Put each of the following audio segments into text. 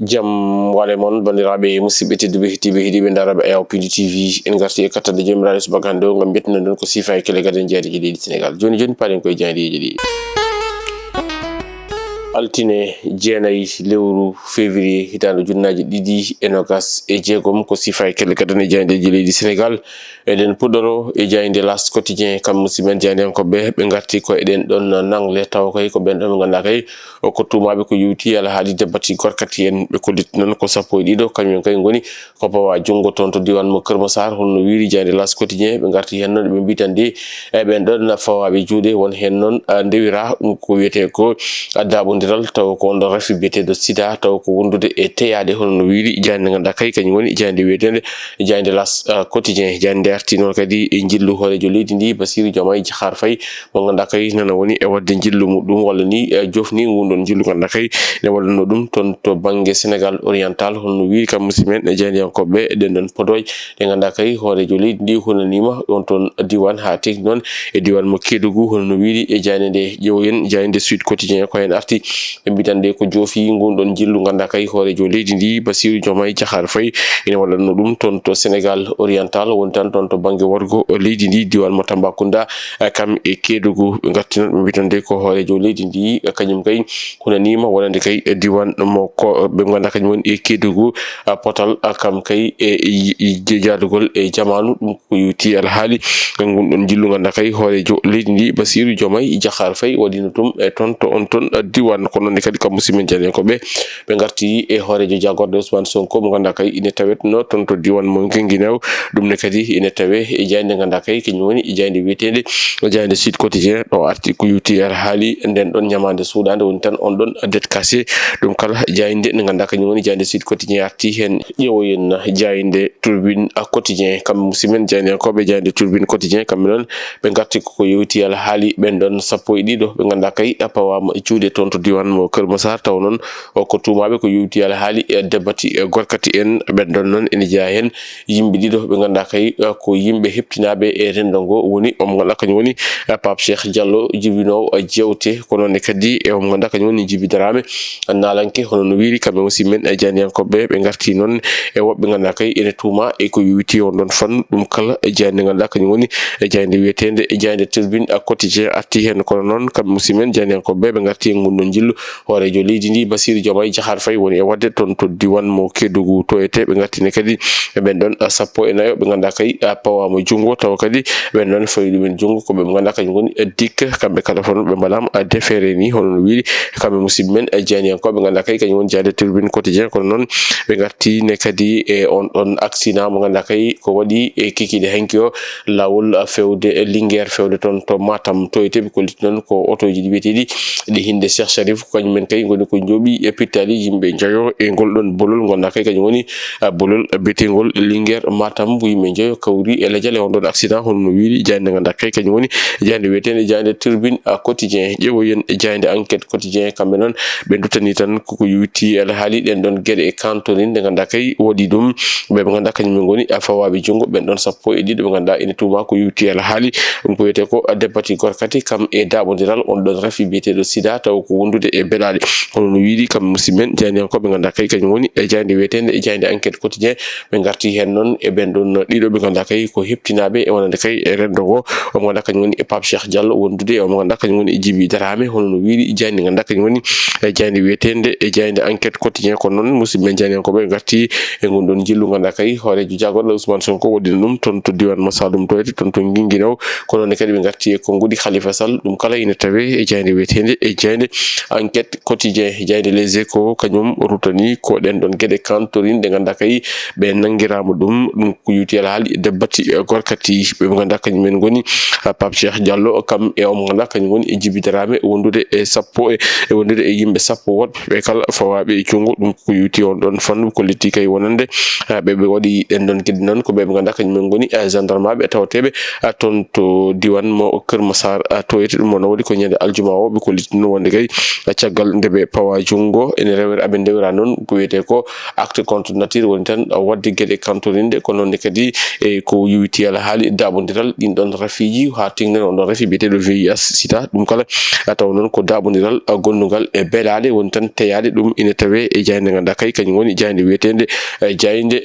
jam wale mon bandiraɓe musidɓe tedduɓe hettiɓe heeɗiɓe daraɓe AOPD TV en garti e kattade jomiraɗo subaka hande o gam bettina ɗon ko sifa e kele gaden jeeɗeji leydi Sénégal joni palen koye jandeji ɗi altine jeenayi lewru février hitande junnaji ɗiɗi e nogas e jeegom ko sifa e kele gadan e jandeji leydi Sénégal eɗen puɗɗoro e jayde L'As quotidien kam musidɓe jandeyankoɓe ɓe garti ko eɗen ɗon nangle taw kay ko ɓen ɗon ɓe ganduɗa kay ko tumaɓe ko yewti ala haali debati gorkati en ɓe kolliti noon ko sappo e ɗiɗo kañum kay goni ko pawa jungo toon to diwan mo Keur Massar holno wiiri jayde L'As quotidien ɓe garti hen noon ɓe mbitande e ɓen ɗon fawaɓe juuɗe won hen noon ndewira ɗum ko wiyete ko daɓodiral taw ko on ɗon rafi biyeteɗo sida taw ko wondude e teyade holno wiiri jayde ganduɗa kay kañum woni jayde wiyetede jayde L'As quotidien jayde arti noon kadi e jillu hoorejo leydi ndi Bassirou Diomaye Diakhar Faye mo ganduɗa kay nana woni e wadde jillu muɗum walla ni jofni wondon jillu ganduɗa kay ne walluno ɗum toon to banggue Sénégal oriental holno wiiri kam musidɓe men jandeyankoɓe ɗen ɗon podoy ɗe ganduɗa kay hoorejo leydi ndi honanima ɗon toon diwan ha teki noon e diwan mo Kédougou holno wiiri e jayde nde ƴeewoyen jayde Sud quotidien ko hen arti ɓe mbitande ko joofi gonɗon jillu ganduɗa kay hoorejo leydi ndi Bassirou Diomaye Diakhar Faye ene wallatno ɗum toon to Sénégal oriental woni tan toon to banggue worgo leydi ndi diwan mo Tambacounda kam e Kédougou ɓe garti noon ɓe mbitande ko hoorejo leydi ndi kañum kay hunanima wonande kay diwan mo ko ɓe ganduɗa kañum woni e Kédougou potal kam kay e jaadugol e jamanu ɗum ko yewti alhaali gonɗon jillu ganduɗa kay hoorejo leydi ndi Bassirou Diomaye Diakhar Faye waɗino ɗum e toon to on toon diwan ko nonne kadi kam musidɓe jandeyankoɓe ɓe garti e hoorejo jagorɗo Ousmane Sonko mo ganduɗa kay ine tawetno toon to diwan mo Guinguinéo ɗum ne kadi ine tawe e jayde ganduɗa kay kañum woni e jayde wiyetede jayde Sud quotidien ɗo arti ko yewti alhaali nden ɗon ñamade suuɗade woni tan on ɗon det cassé ɗum kala jayde nde ganduɗa kañum woni jayde Sud quotidien arti hen ƴeewoyen jayde Turbine quotidien kam musidɓe jandeyankoɓe jayde Turbine quotidien kamɓe noon ɓe garti koko yewti alhaali ɓen ɗon sappo e ɗiɗo ɓe ganduɗa kay pawama juuɗe toon to diwan mo Keur Massar taw noon ko tumaɓe ko yewti alhaali debati gorkati en ɓen ɗon noon ene jeeya hen yimɓe ɗiɗo ɓe ganduɗa kay ko yimɓe heptinaɓe e rendo ngo woni omo ganduɗa kañum woni Pape Cheikh Diallo jibinowo jewte ko nonne kadi e omo ganduɗa kañum woni Djiby Dramé nalanke hono no wiiri kamɓe musidɓe men jandeyankoɓe ɓe garti noon e woɓɓe ganduɗa kay ene tuuma e ko yewti on ɗon fannu ɗum kala jayde ganduɗa kañum woni jayde wiyetede jayde Turbine quotidien arti hen kono noon kamɓe musidɓe men jandeyankoɓe ɓe garti e gonɗon jillu hoorejo leydi ndi Bassirou Diomaye Diakhar Faye woni e wadde toon to diwan mo Kédougou toyete ɓe gartine kadi e ɓen ɗon sappo e nayo ɓe ganduɗa kay pawama jungo taw kadi ɓen ɗon fawi ɗumen jungo koɓe ɓe ganduɗa kañum woni dikka kamɓe kala fof ɓe mbaɗama déféré ni hono no wiiri kamɓe musidɓe men jandeyankoɓe ɓe ganduɗa kay kañum woni jayde Turbine quotidien kono noon ɓe gartine kadi e on ɗon accident mo ganduɗa kay ko waɗi e kikiɗe hanki o lawol fewde Linguére fewde toon to Matam toyete ɓe kolliti noon ko otoji ɗi wiyeteɗi ɗi hinde Cheikh Sharif kañumen kay goni ko jooɓi e pittali yimɓe jeeyo e golɗon bolol gonda kay kañum woni bolol biyetegol Linguére Matam yimɓe jeeyo kawri e lejale on ɗon accident holno wiiri jayde ganduɗa kay kañum woni jayde wiyetede jayde Turbine quotidien ƴeewoyen jayde enquête quotidien kamɓe noon ɓe duttani tan koko yewti alhaali ɗen ɗon gueɗe e cantonine nde ganduɗa kay waɗi ɗum ɓe ganduɗa kañumen goni fawaɓe jungo ɓen ɗon sappo e ɗiɗo ɓe ganduɗa ene tuuma ko yewti alhaali ɗum ko wiyete ko debati gorkati kam e daɓodiral on ɗon rafi biyeteɗo sida taw ko wondude e beɗaɗe hono no wiiri kam musidɓe men jandeyankoɓe ganduɗa kay kañum woni e jayde wiyetede e jayde enquête quotidien ɓe garti hen noon e ɓen ɗon ɗiɗo ɓe ganduɗa kay ko heptinaɓe e wonande kay e rendo ngo omo ganduɗa kañum woni e Pape Cheikh Diallo wondude e omo ganduɗa kañum woni e Djiby Dramé hono no wiiri jayde ganduɗa kañum woni e jayde wiyetede e jayde enquête quotidien kono noon musidɓe men jandeyankoɓe garti e gonɗon jillu ganduɗa kay hoorejo jagorɗo Ousmane Sonko waɗino ɗum toon to diwan mo Saloum toyete toon to Guinguinéo ko nonne kadi ɓe garti e konngudi Khalifa Sall ɗum kala ine tawe e jayde wiyetede e jayde enquête quotidien jayde Les Échos kañum rutani ko ɗen ɗon gueɗe cantorine ɗe ganduɗa kay ɓe nanguirama ɗum ko yewti alhaali debati gorkati ɓe ganduɗa kañumen goni Pape Cheikh Diallo kam e omo ganduɗa kañum woni e Djiby Dramé wondude e sappo e wondude e yimɓe sappo woɗɓe ɓe kala fawaɓe jungo ɗum ko yewti on ɗon fannu ko letti kay wonande ɓe waɗi ɗen ɗon gueɗe noon ko ɓe ganduɗa kañumen goni gendarme ɓe tawateɓe toon to diwan mo Keur Massar toyete ɗum wona waɗi ko ñande aljuma o ɓe kolliti noon wonde kay caggal ndebe pawa jungo ene rewer abe ndewra non ko wiyete ko acte contre nature woni tan wadde gede kantorinde ko non kadi ko yuwiti ala haali dabondiral din don rafiji ha tingnen on don rafi bete do VIH sida dum kala taw non ko dabondiral gondugal e belade woni tan teyade dum ina tawe e jayde ganda kay kany woni jayde wetende jayde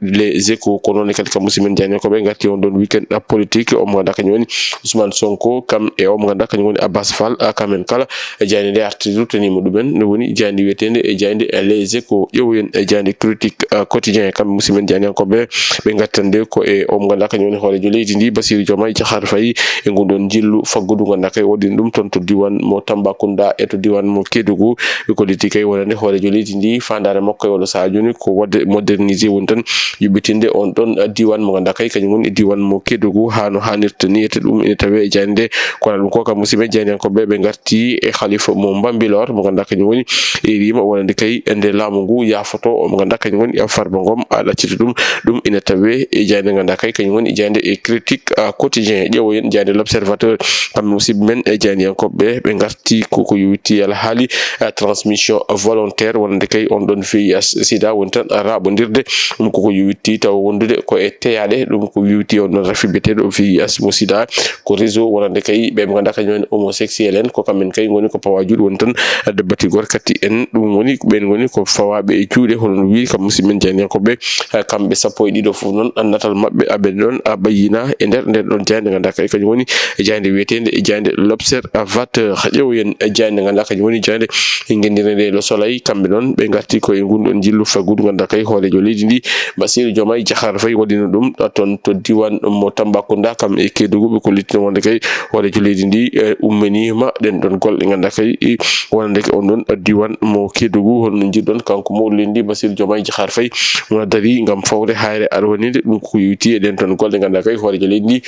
les échos ko non kadi kam musimen jayne ko be ngati on don weekend politique o mo ganda kany woni Ousmane Sonko kam e o mo ganda kany woni Abbas Fall kamen kala jayde article tani muduben no woni jayde wetende e jayde les échos yowen e jayde critique quotidien kam musimen jayne ko be ngattande ko e o mo ganda kany woni hoore joleydi ndi Bassirou Diomaye Diakhar Faye e ngondon jillu faggudu ganda kay wodi dum ton to diwan mo Tambacounda e to diwan mo Kédougou be politique ay wonande hoore joleydi ndi fandare makko wala sa joni ko wadde moderniser won tan yubitinde on don diwan mo ganda kay kany woni diwan mo Kédougou hano hanirta ni ete dum ene tawe jande ko dum ko kam musibe jande ko be ngarti e khalifa mo Bambilor mo ganda kany woni e rima wonande kay ende lamu ngu ya photo o mo ganda kany woni Farba Ngom ala citu dum ene tawe e jande ganda kay kany woni jande e critique quotidien jewo yen jande l'observateur kam musibe men e jande ko be ngarti ko yuti ala hali transmission volontaire wonande kay on don VIH sida won tan rabondirde dum ko yuti taw wondude ko e teyade dum ko yuti on rafibete do VIH mo sida ko réseau wonande kay be ganda kany woni homosexuel en ko kamen kay ngoni ko pawajud won tan debati gorkati en dum woni ben ngoni ko fawabe e juude hono wi kam musimen jande ko be kambe sappo e dido fu non annatal mabbe abe don bayina e der don jande ganda kay kany woni jande wetende e jande l'observateur jewoyen jande ganda kany woni jande ngendirede Le Soleil kambe non be ngati ko e ngundon jillu fagudu ganda kay hoore joleydi ndi Bassirou Diomaye Diakhar Faye wadino dum ton to diwan mo Tambacounda kam e Kédougou be ko litino wonde kay hoore joleydi ndi ummenima den don golle ganda kay wonde on don diwan mo Kédougou hono jirdon kanko mo lendi Bassirou Diomaye Diakhar Faye mo dari ngam fawre hayre arwonide dum ko yuti e den ton golle ganda kay hoore joleydi ndi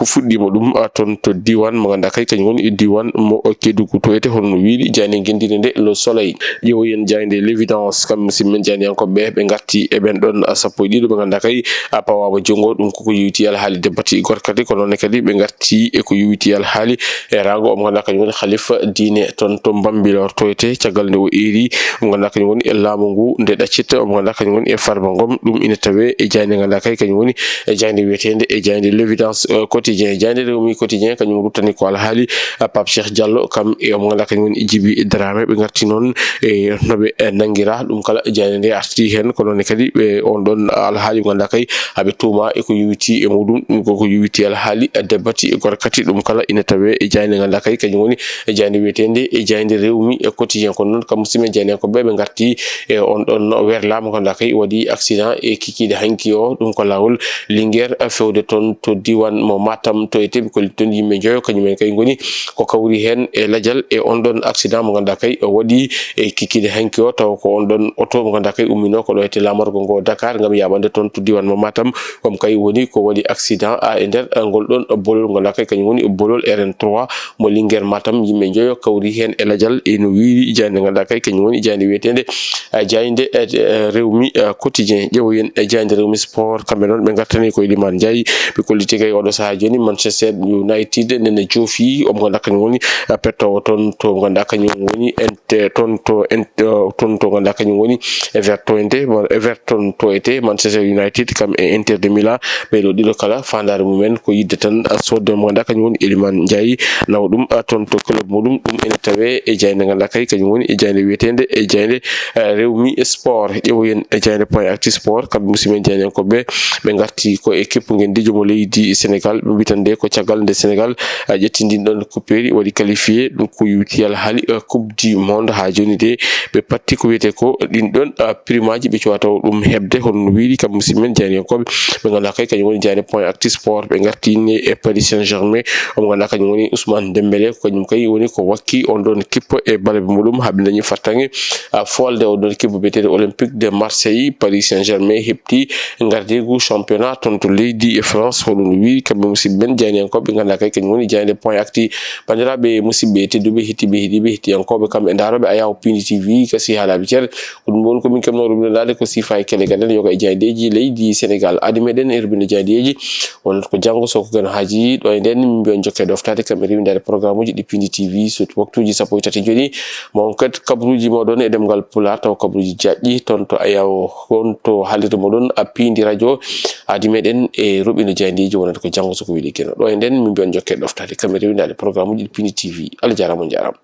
fuddimo dum ton to diwan mo ganda kay kany woni diwan mo Kédougou to ete hono wiidi jani gendirinde Le Soleil yewo yen jande l'évidence kam musimen jani ko be ngatti e ben don sappo dido be ganda kay pawawa jongo dum ko yuti ala hali debati gorkati ko non kadi be ngatti e ko yuti ala hali e rango mo ganda kany woni khalifa diine ton to Bambilor to ete tiagal ne o iri mo ganda kany woni lamu ngu nde daccita mo ganda kany woni e Farba Ngom dum ina tawe e jani ganda kay kany woni e jani wetende e jani l'évidence quotidien jani rewmi quotidien kany rutani ko ala hali Pape Cheikh Diallo kam e mo ganda kany woni Djiby Dramé be ngatti non e nobe nangira dum kala jani de arti hen ko non kadi be on don ala hali ganda kay habe tuma e ko yuti e mudum ko yuti ala hali debati gorkati dum kala ina tawe e jani ganda kay kany woni e jani wetende e jani rewmi quotidien ko non kam musimen jani ko be ngarti e on don werla mo ganda kay wadi accident e kikide hanki o dum ko lawol Linguère fewde ton to diwan mo Matam to ete ko ton yimbe joyo kanyumen kay ngoni ko kawri hen e lajal e on don accident mo ganda kay wadi e kikide hanki o taw ko on don auto mo ganda kay ummino ko do ete lamorgo go Dakar ngam yabande ton to diwan mo Matam kom kay woni ko wadi accident a ender ngol don bolol ganda kay kany woni bolol RN3 mo Linguère Matam yimbe joyo kawri hen e lajal e no wi jande ganda kay kany woni jande wetende jande rewmi quotidien jewoyen jande rewmi sport kambe non be ngartani ko Iliman Ndiaye be koliti kay odo sa joni Manchester United nene jofi o ganda kany woni petto ton to ganda kany woni ton to ganda kany woni Everton to ete Manchester United kam e Inter de Milan be do dilo kala fandare mumen ko yidde tan sodde mo ganda kany woni Iliman Ndiaye nawdum ton to club mudum dum ene tawe e jayne ganda kay kany woni e jayne wetende e jayne rewmi sport jewoyen e jayne point actu sport kam musimen jayne ko be ngarti ko équipe ngen dijo mo leydi Sénégal be bitande ko tiagal de Sénégal jettindi don couperi wadi qualifié dum ko yuti ala hali coupe du monde ha joni de be patti ko wete ko din don primaji be ciwato dum hebde hono wiidi kam musimen jani ko be ngala kay kany woni jani point actu sport be ngarti ni e Paris Saint-Germain o ngala kany woni Ousmane Dembélé ko nyum kay woni ko wakki on don équipe e balbe mudum habbe dañu fattangi folde o don équipe betede Olympique de Marseille Paris Saint-Germain hepti ngardi gu championnat ton to leydi e France hono wi kambe musibben jani en ko be ngala kay kany woni jani point actu bandirabe musibbe tedube hidibe yankobe kam e darobe ayaw Pini TV kasi hala bicer ko dum won ko min kam no rumde dade ko sifa e kele gaden yoga e jaydeji leydi Sénégal adimeden e rubinde jaydeji won ko jango so ko gan haji do e den min bion jokke doftade kam e riwindade programme uji di Pini TV so waktuji 17 mon kat kabruji modon e demgal pular taw kabruji jaji ton to ayaw to halirde modon a pindi radio adi meden e robino jayndi wonata ko jango so ko wili keno do e den min bion jokke doftade kamere windade programme uji Pindi TV ala jaramo jaram